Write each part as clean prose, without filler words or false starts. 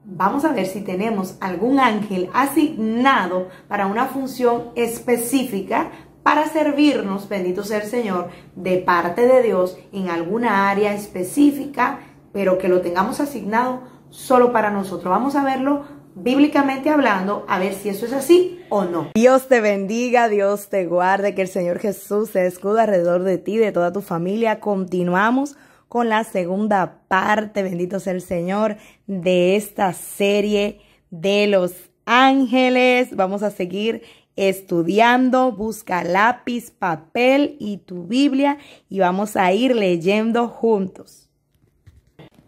Vamos a ver si tenemos algún ángel asignado para una función específica para servirnos, bendito sea el Señor, de parte de Dios en alguna área específica, pero que lo tengamos asignado solo para nosotros. Vamos a verlo bíblicamente hablando, a ver si eso es así o no. Dios te bendiga, Dios te guarde, que el Señor Jesús se escude alrededor de ti, de toda tu familia. Continuamos con la segunda parte, bendito sea el Señor, de esta serie de los ángeles. Vamos a seguir estudiando. Busca lápiz, papel y tu Biblia y vamos a ir leyendo juntos.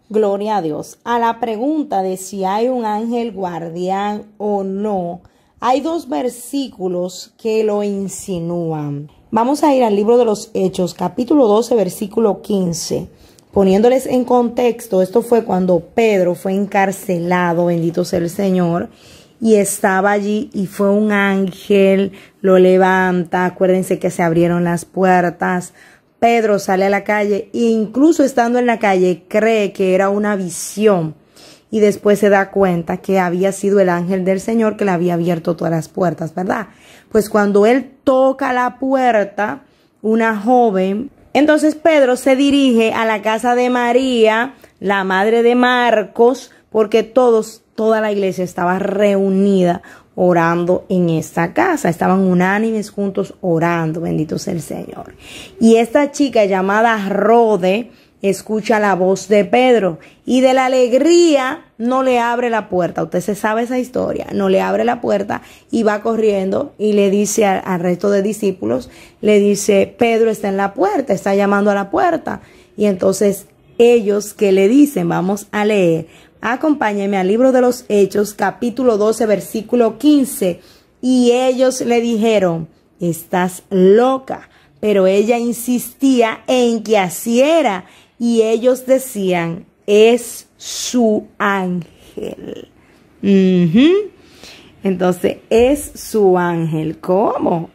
Gloria a Dios. A la pregunta de si hay un ángel guardián o no, hay dos versículos que lo insinúan. Vamos a ir al libro de los Hechos, capítulo 12, versículo 15. Poniéndoles en contexto, esto fue cuando Pedro fue encarcelado, bendito sea el Señor, y estaba allí y fue un ángel, lo levanta. Acuérdense que se abrieron las puertas. Pedro sale a la calle e incluso estando en la calle cree que era una visión y después se da cuenta que había sido el ángel del Señor que le había abierto todas las puertas, ¿verdad? Pues cuando él toca la puerta, una joven, entonces Pedro se dirige a la casa de María, la madre de Marcos, porque toda la iglesia estaba reunida orando en esta casa. Estaban unánimes juntos orando, bendito sea el Señor. Y esta chica llamada Rode escucha la voz de Pedro y de la alegría no le abre la puerta. Usted se sabe esa historia. No le abre la puerta y va corriendo y le dice al resto de discípulos, le dice, Pedro está en la puerta, está llamando a la puerta. Y entonces ellos que le dicen, vamos a leer. Acompáñenme al libro de los Hechos, capítulo 12, versículo 15. Y ellos le dijeron, estás loca. Pero ella insistía en que así era. Y ellos decían, es su ángel. Entonces, es su ángel. ¿Cómo?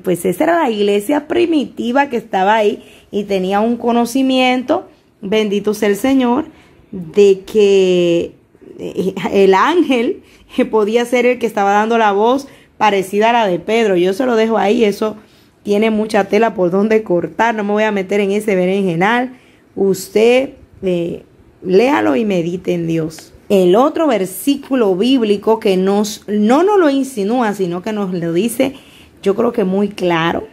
Pues esa era la iglesia primitiva que estaba ahí y tenía un conocimiento, bendito sea el Señor, de que el ángel podía ser el que estaba dando la voz parecida a la de Pedro. Yo se lo dejo ahí, eso tiene mucha tela por donde cortar, no me voy a meter en ese berenjenal. Usted léalo y medite en Dios. El otro versículo bíblico que no nos lo insinúa, sino que nos lo dice, yo creo que muy claro,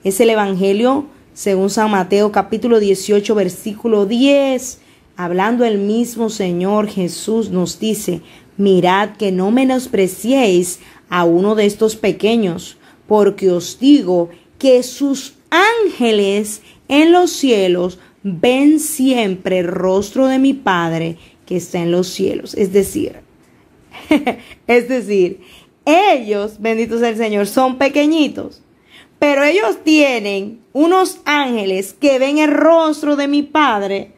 es el Evangelio según San Mateo, capítulo 18, versículo 10. Hablando el mismo Señor Jesús nos dice, mirad que no menospreciéis a uno de estos pequeños, porque os digo que sus ángeles en los cielos ven siempre el rostro de mi Padre que está en los cielos. Es decir, ellos, bendito sea el Señor, son pequeñitos, pero ellos tienen unos ángeles que ven el rostro de mi Padre.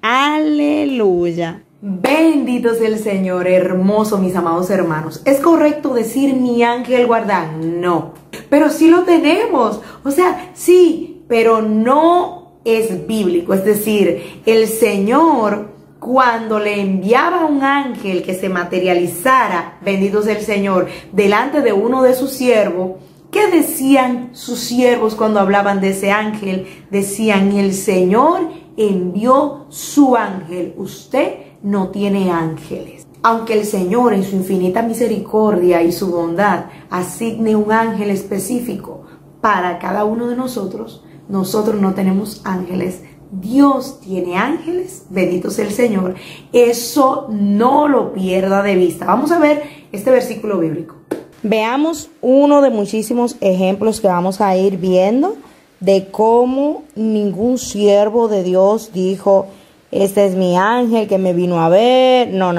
Aleluya. Bendito sea el Señor, hermoso, mis amados hermanos. ¿Es correcto decir mi ángel guardián? No, pero sí lo tenemos. O sea, sí, pero no es bíblico. Es decir, el Señor, cuando le enviaba un ángel que se materializara, bendito sea el Señor, delante de uno de sus siervos, ¿qué decían sus siervos cuando hablaban de ese ángel? Decían, el Señor envió su ángel. Usted no tiene ángeles. Aunque el Señor en su infinita misericordia y su bondad asigne un ángel específico para cada uno de nosotros, nosotros no tenemos ángeles. Dios tiene ángeles, bendito sea el Señor. Eso no lo pierda de vista. Vamos a ver este versículo bíblico. Veamos uno de muchísimos ejemplos que vamos a ir viendo de cómo ningún siervo de Dios dijo, este es mi ángel que me vino a ver. No.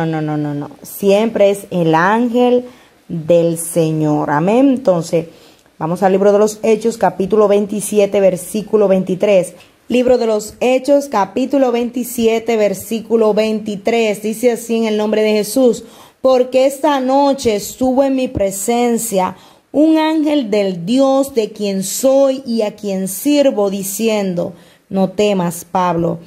Siempre es el ángel del Señor. Amén. Entonces, vamos al libro de los Hechos, capítulo 27, versículo 23. Libro de los Hechos, capítulo 27, versículo 23. Dice así en el nombre de Jesús. Porque esta noche estuvo en mi presencia un ángel del Dios de quien soy y a quien sirvo, diciendo, no temas, Pablo,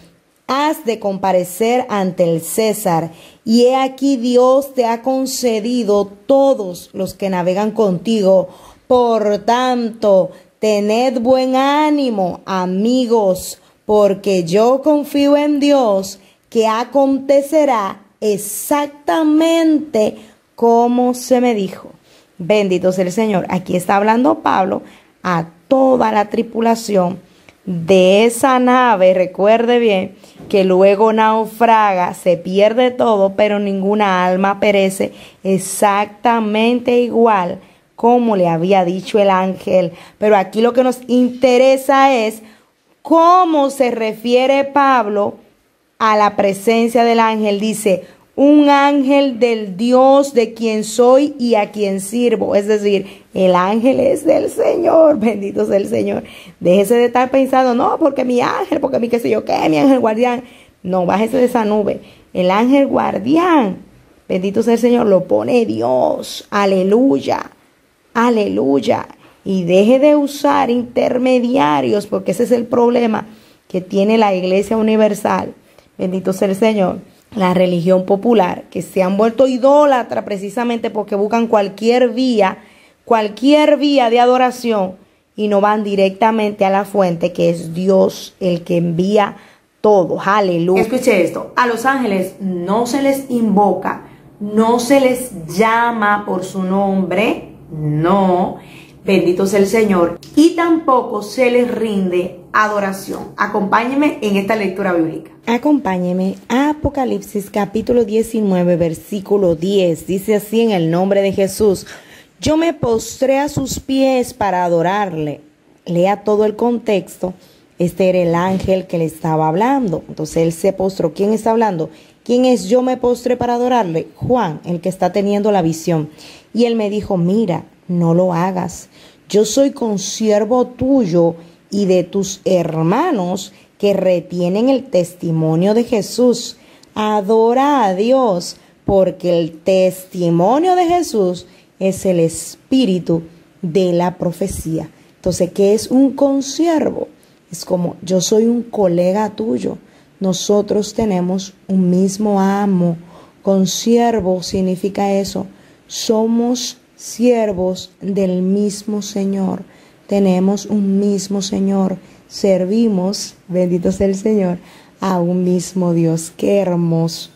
has de comparecer ante el César, y he aquí Dios te ha concedido todos los que navegan contigo. Por tanto, tened buen ánimo, amigos, porque yo confío en Dios que acontecerá exactamente como se me dijo. Bendito sea el Señor. Aquí está hablando Pablo a toda la tripulación de esa nave. Recuerde bien que luego naufraga, se pierde todo, pero ninguna alma perece, exactamente igual como le había dicho el ángel. Pero aquí lo que nos interesa es cómo se refiere Pablo a la presencia del ángel. Dice, un ángel del Dios de quien soy y a quien sirvo. Es decir, el ángel es del Señor. Bendito sea el Señor. Déjese de estar pensando, no, porque mi ángel, porque mi qué sé yo qué, mi ángel guardián. No, bájese de esa nube. El ángel guardián, bendito sea el Señor, lo pone Dios. Aleluya. Aleluya. Y deje de usar intermediarios, porque ese es el problema que tiene la Iglesia Universal. Bendito sea el Señor. La religión popular, que se han vuelto idólatras precisamente porque buscan cualquier vía de adoración y no van directamente a la fuente, que es Dios el que envía todo. Aleluya. Escuche esto, a los ángeles no se les invoca, no se les llama por su nombre, no, bendito sea el Señor, y tampoco se les rinde adoración. Acompáñeme en esta lectura bíblica. Acompáñeme a Apocalipsis capítulo 19, versículo 10. Dice así en el nombre de Jesús: yo me postré a sus pies para adorarle. Lea todo el contexto. Este era el ángel que le estaba hablando. Entonces él se postró. ¿Quién está hablando? ¿Quién es yo me postré para adorarle? Juan, el que está teniendo la visión. Y él me dijo, mira, no lo hagas. Yo soy consiervo tuyo y de tus hermanos que retienen el testimonio de Jesús. Adora a Dios, porque el testimonio de Jesús es el espíritu de la profecía. Entonces, ¿qué es un consiervo? Es como, yo soy un colega tuyo. Nosotros tenemos un mismo amo. Consiervo significa eso. Somos siervos del mismo Señor. Tenemos un mismo Señor. Servimos, bendito sea el Señor, a un mismo Dios. Qué hermoso.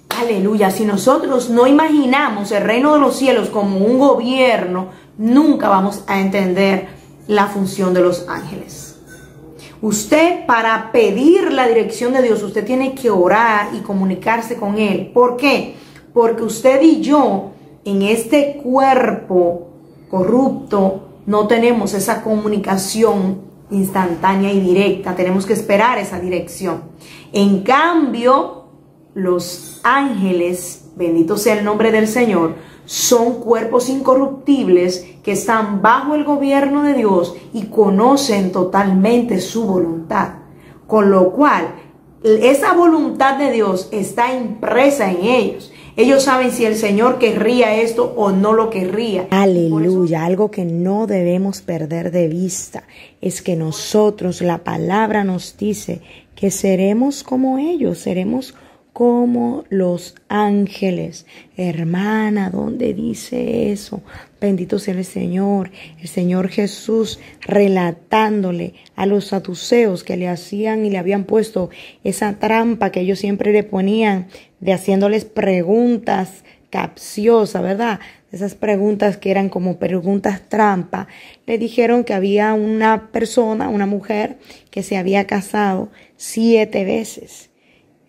Aleluya. Si nosotros no imaginamos el reino de los cielos como un gobierno, nunca vamos a entender la función de los ángeles. Usted, para pedir la dirección de Dios, usted tiene que orar y comunicarse con Él. ¿Por qué? Porque usted y yo, en este cuerpo corrupto, no tenemos esa comunicación instantánea y directa. Tenemos que esperar esa dirección. En cambio, los ángeles, bendito sea el nombre del Señor, son cuerpos incorruptibles que están bajo el gobierno de Dios y conocen totalmente su voluntad. Con lo cual, esa voluntad de Dios está impresa en ellos. Ellos saben si el Señor querría esto o no lo querría. Aleluya. Algo que no debemos perder de vista es que nosotros, la palabra nos dice que seremos como ellos, seremos como los ángeles. Hermana, ¿dónde dice eso? Bendito sea el Señor Jesús, relatándole a los saduceos que le hacían y le habían puesto esa trampa que ellos siempre le ponían, de haciéndoles preguntas capciosas, ¿verdad? Esas preguntas que eran como preguntas trampa. Le dijeron que había una persona, una mujer, que se había casado 7 veces.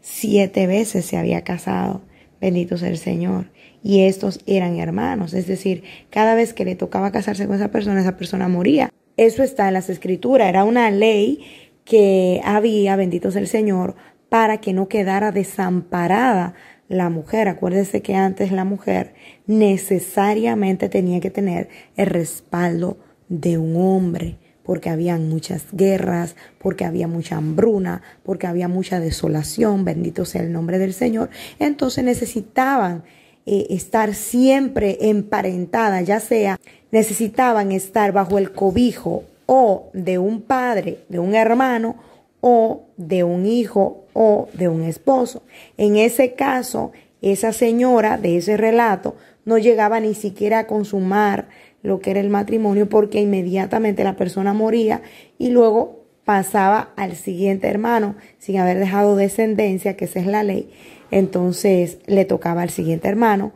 7 veces se había casado, bendito sea el Señor, y estos eran hermanos, es decir, cada vez que le tocaba casarse con esa persona moría. Eso está en las Escrituras, era una ley que había, bendito sea el Señor, para que no quedara desamparada la mujer. Acuérdese que antes la mujer necesariamente tenía que tener el respaldo de un hombre, porque había muchas guerras, porque había mucha hambruna, porque había mucha desolación, bendito sea el nombre del Señor. Entonces necesitaban estar siempre emparentadas, ya sea necesitaban estar bajo el cobijo o de un padre, de un hermano, o de un hijo o de un esposo. En ese caso, esa señora de ese relato no llegaba ni siquiera a consumar lo que era el matrimonio, porque inmediatamente la persona moría y luego pasaba al siguiente hermano sin haber dejado descendencia, que esa es la ley. Entonces le tocaba al siguiente hermano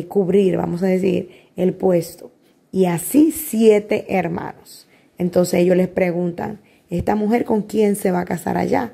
cubrir, vamos a decir, el puesto. Y así 7 hermanos. Entonces ellos les preguntan, ¿esta mujer con quién se va a casar allá?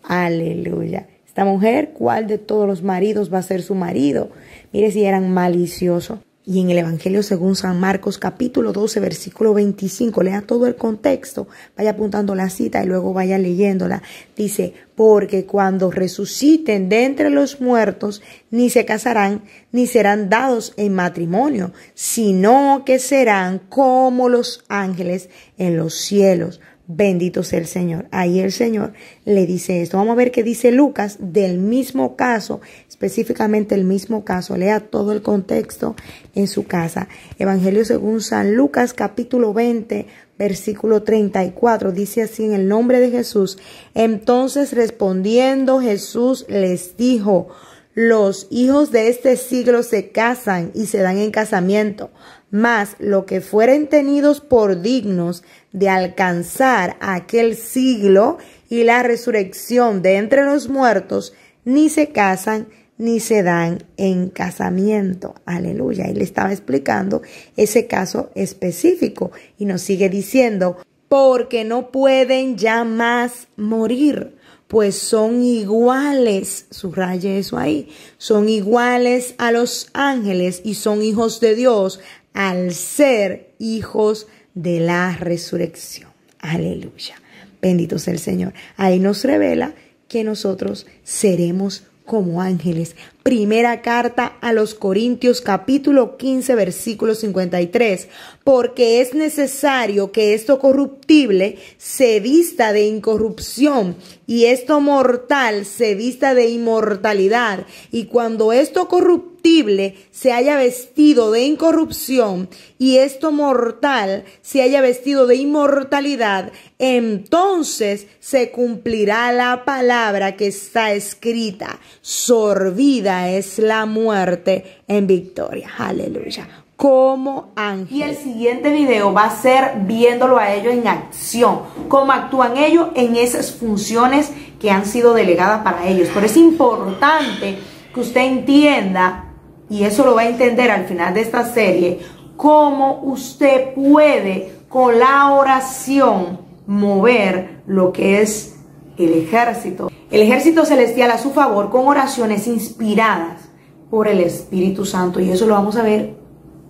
Aleluya. Esta mujer, ¿cuál de todos los maridos va a ser su marido? Mire si eran maliciosos. Y en el Evangelio según San Marcos, capítulo 12, versículo 25, lea todo el contexto, vaya apuntando la cita y luego vaya leyéndola. Dice, porque cuando resuciten de entre los muertos, ni se casarán, ni serán dados en matrimonio, sino que serán como los ángeles en los cielos. Bendito sea el Señor. Ahí el Señor le dice esto. Vamos a ver qué dice Lucas del mismo caso, específicamente el mismo caso. Lea todo el contexto en su casa. Evangelio según San Lucas, capítulo 20, versículo 34. Dice así en el nombre de Jesús. Entonces respondiendo Jesús les dijo, los hijos de este siglo se casan y se dan en casamiento, mas lo que fueren tenidos por dignos de alcanzar aquel siglo y la resurrección de entre los muertos, ni se casan ni se dan en casamiento. Aleluya. Y le estaba explicando ese caso específico y nos sigue diciendo, porque no pueden ya más morir, pues son iguales, subraye eso ahí, son iguales a los ángeles y son hijos de Dios al ser hijos de la resurrección. Aleluya. Bendito sea el Señor. Ahí nos revela que nosotros seremos como ángeles. Primera carta a los Corintios, capítulo 15, versículo 53. Porque es necesario que esto corruptible se vista de incorrupción y esto mortal se vista de inmortalidad. Y cuando esto corruptible se haya vestido de incorrupción y esto mortal se haya vestido de inmortalidad, entonces se cumplirá la palabra que está escrita: sorbida es la muerte en victoria. Aleluya. Como ángel. Y el siguiente video va a ser viéndolo a ellos en acción, cómo actúan ellos en esas funciones que han sido delegadas para ellos. Pero es importante que usted entienda, y eso lo va a entender al final de esta serie, cómo usted puede con la oración mover lo que es el ejército celestial a su favor, con oraciones inspiradas por el Espíritu Santo. Y eso lo vamos a ver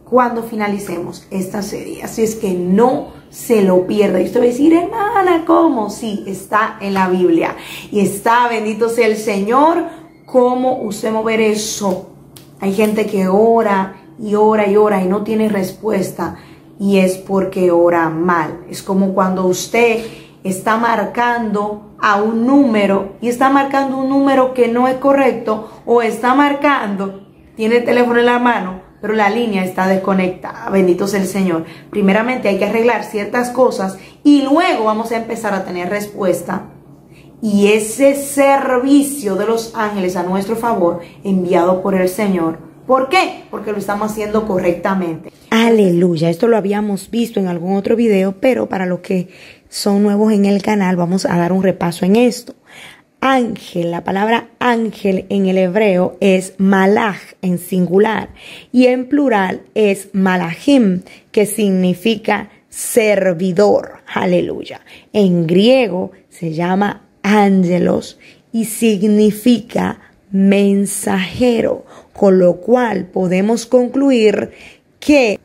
cuando finalicemos esta serie. Así es que no se lo pierda. Y usted va a decir, hermana, ¿cómo? Sí, está en la Biblia. Y está, bendito sea el Señor, cómo usted mover eso. Hay gente que ora y ora y ora y no tiene respuesta. Y es porque ora mal. Es como cuando usted está marcando a un número y está marcando un número que no es correcto, o está marcando, tiene el teléfono en la mano, pero la línea está desconectada. Bendito sea el Señor. Primeramente hay que arreglar ciertas cosas y luego vamos a empezar a tener respuesta. Y ese servicio de los ángeles a nuestro favor, enviado por el Señor. ¿Por qué? Porque lo estamos haciendo correctamente. Aleluya. Esto lo habíamos visto en algún otro video, pero para los que son nuevos en el canal, vamos a dar un repaso en esto. Ángel, la palabra ángel en el hebreo es malach en singular y en plural es malachim, que significa servidor. Aleluya. En griego se llama ángelos y significa mensajero, con lo cual podemos concluir que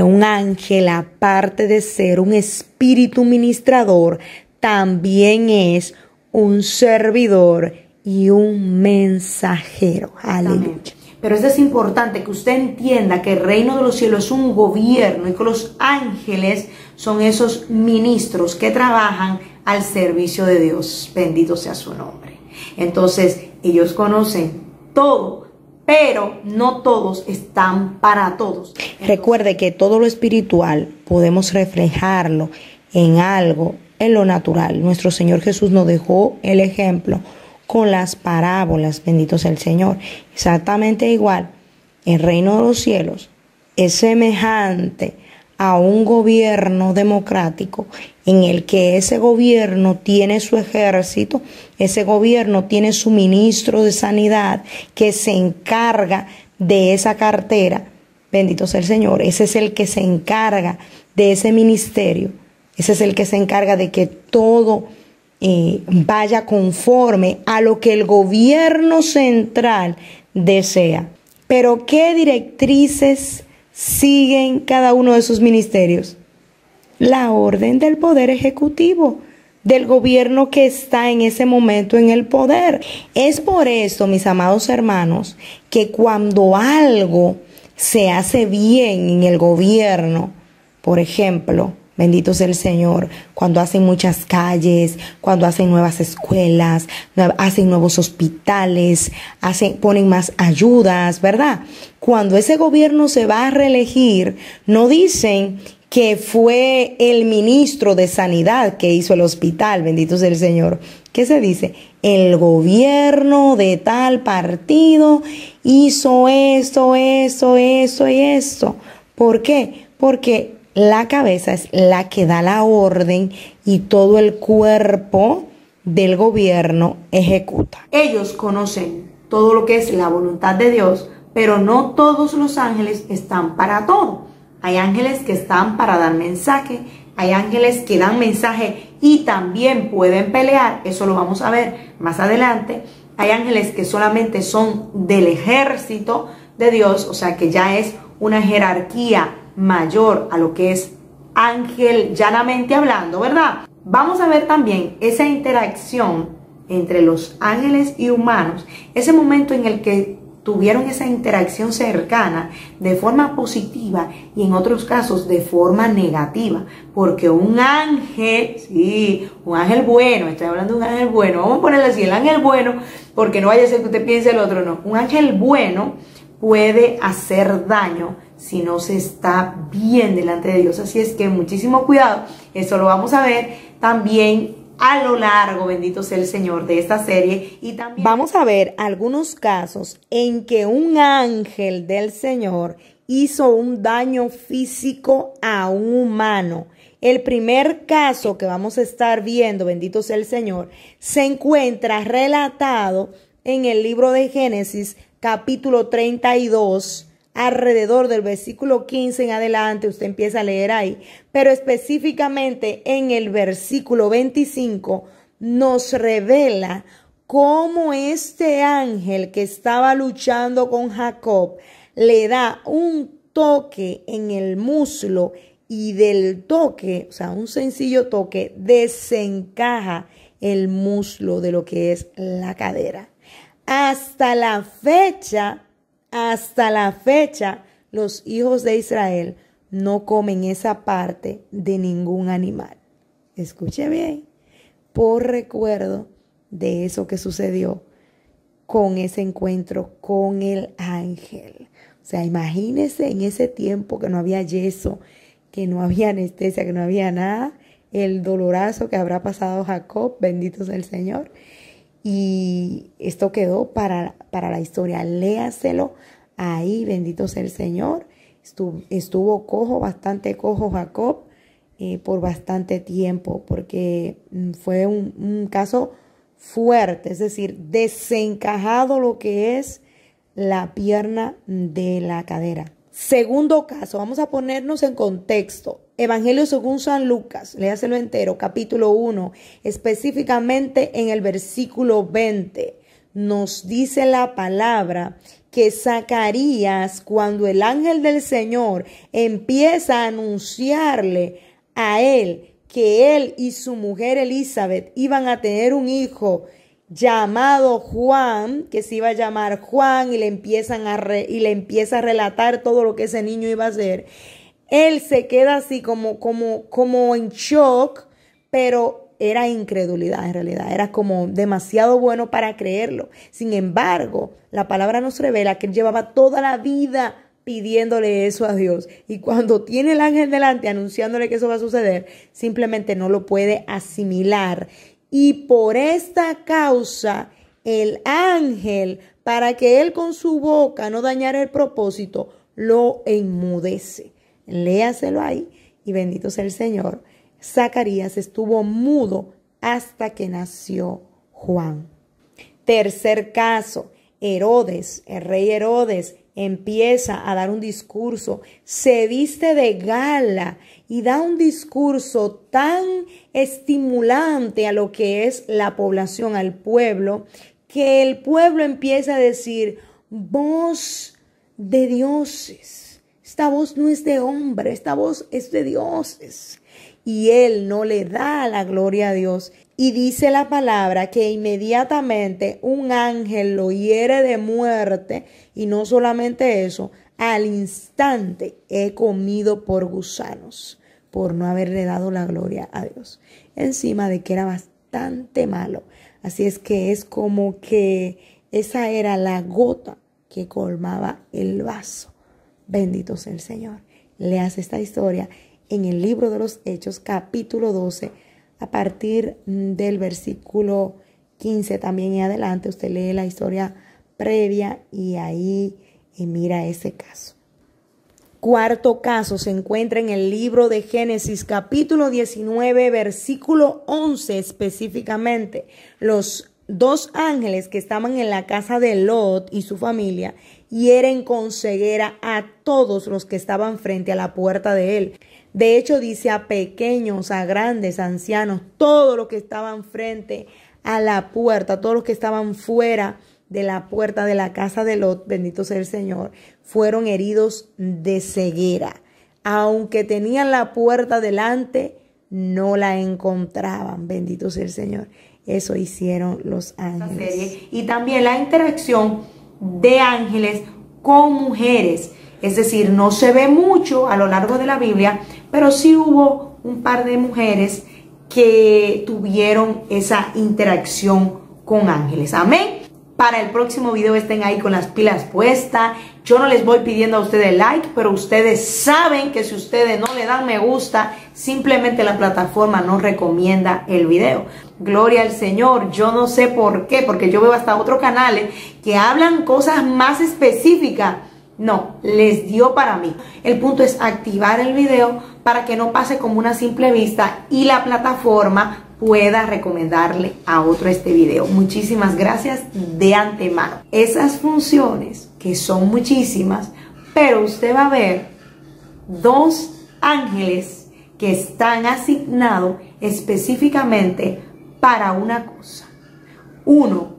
un ángel, aparte de ser un espíritu ministrador, también es un servidor y un mensajero. Aleluya. Pero eso es importante que usted entienda que el reino de los cielos es un gobierno y que los ángeles son esos ministros que trabajan al servicio de Dios. Bendito sea su nombre. Entonces, ellos conocen todo, pero no todos están para todos. Recuerde que todo lo espiritual podemos reflejarlo en algo en lo natural. Nuestro Señor Jesús nos dejó el ejemplo con las parábolas, bendito sea el Señor. Exactamente igual, el reino de los cielos es semejante a un gobierno democrático en el que ese gobierno tiene su ejército, ese gobierno tiene su ministro de sanidad que se encarga de esa cartera. Bendito sea el Señor, ese es el que se encarga de ese ministerio, ese es el que se encarga de que todo vaya conforme a lo que el gobierno central desea. Pero ¿qué directrices siguen cada uno de sus ministerios? La orden del poder ejecutivo, del gobierno que está en ese momento en el poder. Es por esto, mis amados hermanos, que cuando algo se hace bien en el gobierno, por ejemplo, bendito sea el Señor, cuando hacen muchas calles, cuando hacen nuevas escuelas, hacen nuevos hospitales, ponen más ayudas, ¿verdad? Cuando ese gobierno se va a reelegir, no dicen que fue el ministro de Sanidad que hizo el hospital, bendito sea el Señor. ¿Qué se dice? El gobierno de tal partido hizo esto y esto. ¿Por qué? Porque la cabeza es la que da la orden y todo el cuerpo del gobierno ejecuta. Ellos conocen todo lo que es la voluntad de Dios, pero no todos los ángeles están para todo. Hay ángeles que están para dar mensaje, hay ángeles que dan mensaje y también pueden pelear, eso lo vamos a ver más adelante. Hay ángeles que solamente son del ejército de Dios, o sea que ya es una jerarquía mayor a lo que es ángel llanamente hablando, ¿verdad? Vamos a ver también esa interacción entre los ángeles y humanos, ese momento en el que tuvieron esa interacción cercana de forma positiva y en otros casos de forma negativa, porque un ángel, sí, un ángel bueno, estoy hablando de un ángel bueno, vamos a ponerle así, el ángel bueno, porque no vaya a ser que usted piense el otro, no, un ángel bueno puede hacer daño si no se está bien delante de Dios, así es que muchísimo cuidado, eso lo vamos a ver también a lo largo, bendito sea el Señor, de esta serie. Y también vamos a ver algunos casos en que un ángel del Señor hizo un daño físico a un humano. El primer caso que vamos a estar viendo, bendito sea el Señor, se encuentra relatado en el libro de Génesis, capítulo 32, alrededor del versículo 15 en adelante, usted empieza a leer ahí, pero específicamente en el versículo 25 nos revela cómo este ángel que estaba luchando con Jacob le da un toque en el muslo y del toque, o sea, un sencillo toque, desencaja el muslo de lo que es la cadera. Hasta la fecha, los hijos de Israel no comen esa parte de ningún animal. Escuche bien, por recuerdo de eso que sucedió con ese encuentro con el ángel. O sea, imagínese en ese tiempo que no había yeso, que no había anestesia, que no había nada, el dolorazo que habrá pasado Jacob, bendito sea el Señor. Y esto quedó para la historia. Léaselo ahí, bendito sea el Señor. Estuvo cojo, bastante cojo Jacob por bastante tiempo, porque fue un caso fuerte, es decir, desencajado lo que es la pierna de la cadera. Segundo caso, vamos a ponernos en contexto. Evangelio según San Lucas, léaselo entero, capítulo 1, específicamente en el versículo 20, nos dice la palabra que Zacarías, cuando el ángel del Señor empieza a anunciarle a él que él y su mujer Elizabeth iban a tener un hijo llamado Juan, que se iba a llamar Juan, y le empieza a relatar todo lo que ese niño iba a hacer. Él se queda así como en shock, pero era incredulidad en realidad, era como demasiado bueno para creerlo. Sin embargo, la palabra nos revela que él llevaba toda la vida pidiéndole eso a Dios. Y cuando tiene el ángel delante anunciándole que eso va a suceder, simplemente no lo puede asimilar. Y por esta causa, el ángel, para que él con su boca no dañara el propósito, lo enmudece. Léaselo ahí y bendito sea el Señor. Zacarías estuvo mudo hasta que nació Juan. Tercer caso, Herodes, el rey Herodes, empieza a dar un discurso, se viste de gala y da un discurso tan estimulante a lo que es la población, al pueblo, que el pueblo empieza a decir, voz de dioses. Esta voz no es de hombre, esta voz es de dioses. Y él no le da la gloria a Dios. Y dice la palabra que inmediatamente un ángel lo hiere de muerte. Y no solamente eso, al instante he comido por gusanos, por no haberle dado la gloria a Dios. Encima de que era bastante malo. Así es que es como que esa era la gota que colmaba el vaso. Bendito sea el Señor. Leas esta historia en el libro de los Hechos, capítulo 12, a partir del versículo 15 también en adelante. Usted lee la historia previa y ahí mira ese caso. Cuarto caso se encuentra en el libro de Génesis, capítulo 19, versículo 11 específicamente. Los dos ángeles que estaban en la casa de Lot y su familia hieren con ceguera a todos los que estaban frente a la puerta de él. De hecho, dice a pequeños, a grandes, a ancianos, todos los que estaban frente a la puerta, todos los que estaban fuera de la puerta de la casa de Lot, bendito sea el Señor, fueron heridos de ceguera. Aunque tenían la puerta delante, no la encontraban, bendito sea el Señor. Eso hicieron los ángeles. Y también la interacción de ángeles con mujeres. Es decir, no se ve mucho a lo largo de la Biblia, pero sí hubo un par de mujeres que tuvieron esa interacción con ángeles. Amén. Para el próximo video estén ahí con las pilas puestas. Yo no les voy pidiendo a ustedes like, pero ustedes saben que si ustedes no le dan me gusta, simplemente la plataforma no recomienda el video. Gloria al Señor. Yo no sé por qué, porque yo veo hasta otros canales que hablan cosas más específicas. No, les dio para mí. El punto es activar el video para que no pase como una simple vista y la plataforma pueda recomendarle a otro este video. Muchísimas gracias de antemano. Esas funciones, que son muchísimas, pero usted va a ver dos ángeles que están asignados específicamente para una cosa. Uno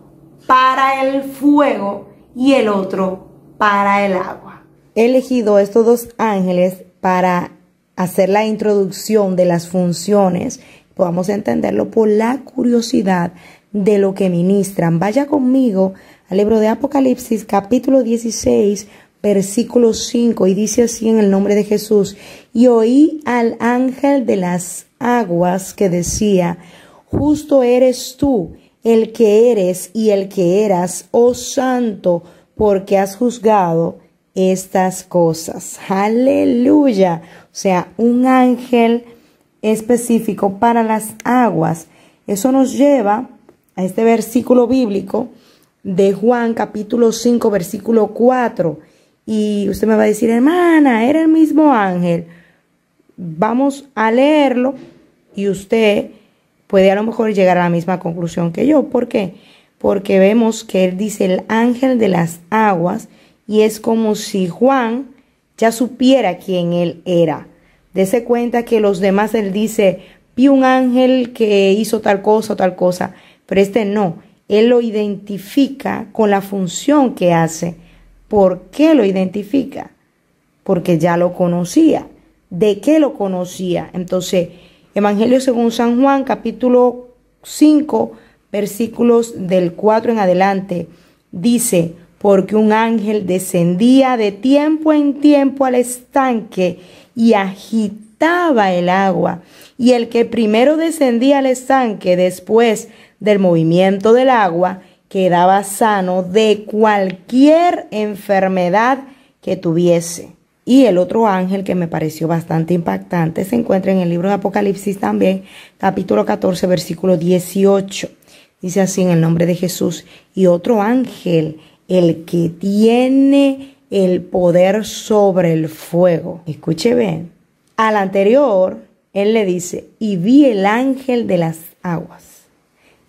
para el fuego y el otro para el agua. He elegido estos dos ángeles para hacer la introducción de las funciones. Podamos entenderlo por la curiosidad de lo que ministran. Vaya conmigo al libro de Apocalipsis, capítulo 16, versículo 5, y dice así en el nombre de Jesús: y oí al ángel de las aguas que decía: justo eres tú, el que eres y el que eras, oh Santo, porque has juzgado estas cosas. Aleluya. O sea, un ángel específico para las aguas. Eso nos lleva a este versículo bíblico de Juan capítulo 5 versículo 4. Y usted me va a decir, hermana, era el mismo ángel. Vamos a leerlo y usted puede a lo mejor llegar a la misma conclusión que yo. ¿Por qué? Porque vemos que él dice el ángel de las aguas y es como si Juan ya supiera quién él era. Dese cuenta que los demás él dice, vi un ángel que hizo tal cosa o tal cosa, pero este no. Él lo identifica con la función que hace. ¿Por qué lo identifica? Porque ya lo conocía. ¿De qué lo conocía? Entonces, Evangelio según San Juan, capítulo 5, versículos del 4 en adelante, dice: porque un ángel descendía de tiempo en tiempo al estanque y agitaba el agua. Y el que primero descendía al estanque, después del movimiento del agua, quedaba sano de cualquier enfermedad que tuviese. Y el otro ángel que me pareció bastante impactante se encuentra en el libro de Apocalipsis también, capítulo 14, versículo 18. Dice así en el nombre de Jesús: y otro ángel, el que tiene el poder sobre el fuego. Escuche bien. Al anterior, él le dice: y vi el ángel de las aguas.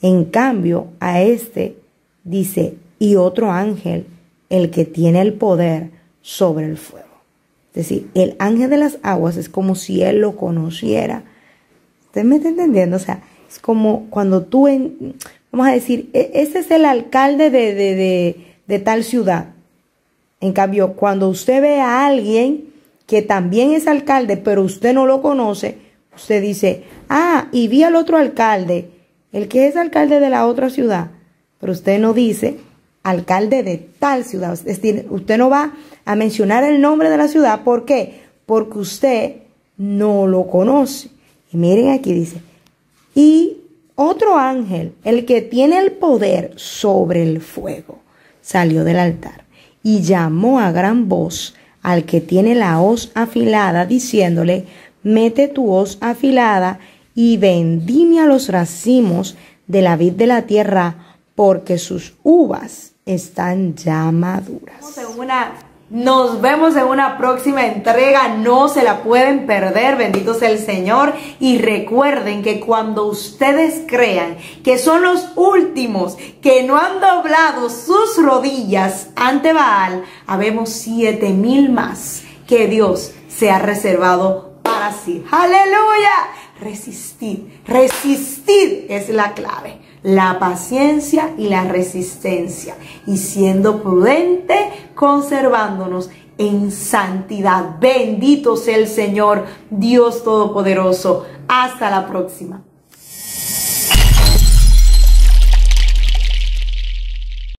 En cambio, a este dice: y otro ángel, el que tiene el poder sobre el fuego. Es decir, el ángel de las aguas es como si él lo conociera. ¿Usted me está entendiendo? O sea, es como cuando tú, vamos a decir, ese es el alcalde de tal ciudad. En cambio, cuando usted ve a alguien que también es alcalde, pero usted no lo conoce, usted dice: ah, y vi al otro alcalde, el que es alcalde de la otra ciudad. Pero usted no dice alcalde de tal ciudad. Es decir, usted no va a mencionar el nombre de la ciudad. ¿Por qué? Porque usted no lo conoce. Y miren aquí dice: y otro ángel, el que tiene el poder sobre el fuego, salió del altar y llamó a gran voz al que tiene la hoz afilada, diciéndole: mete tu hoz afilada y vendimia los racimos de la vid de la tierra, porque sus uvas están ya maduras. Nos vemos en una próxima entrega, no se la pueden perder, bendito sea el Señor. Y recuerden que cuando ustedes crean que son los últimos que no han doblado sus rodillas ante Baal, habemos 7,000 más que Dios se ha reservado para sí. ¡Aleluya! Resistir, resistir es la clave. La paciencia y la resistencia, y siendo prudente, conservándonos en santidad. Bendito sea el Señor, Dios Todopoderoso. Hasta la próxima.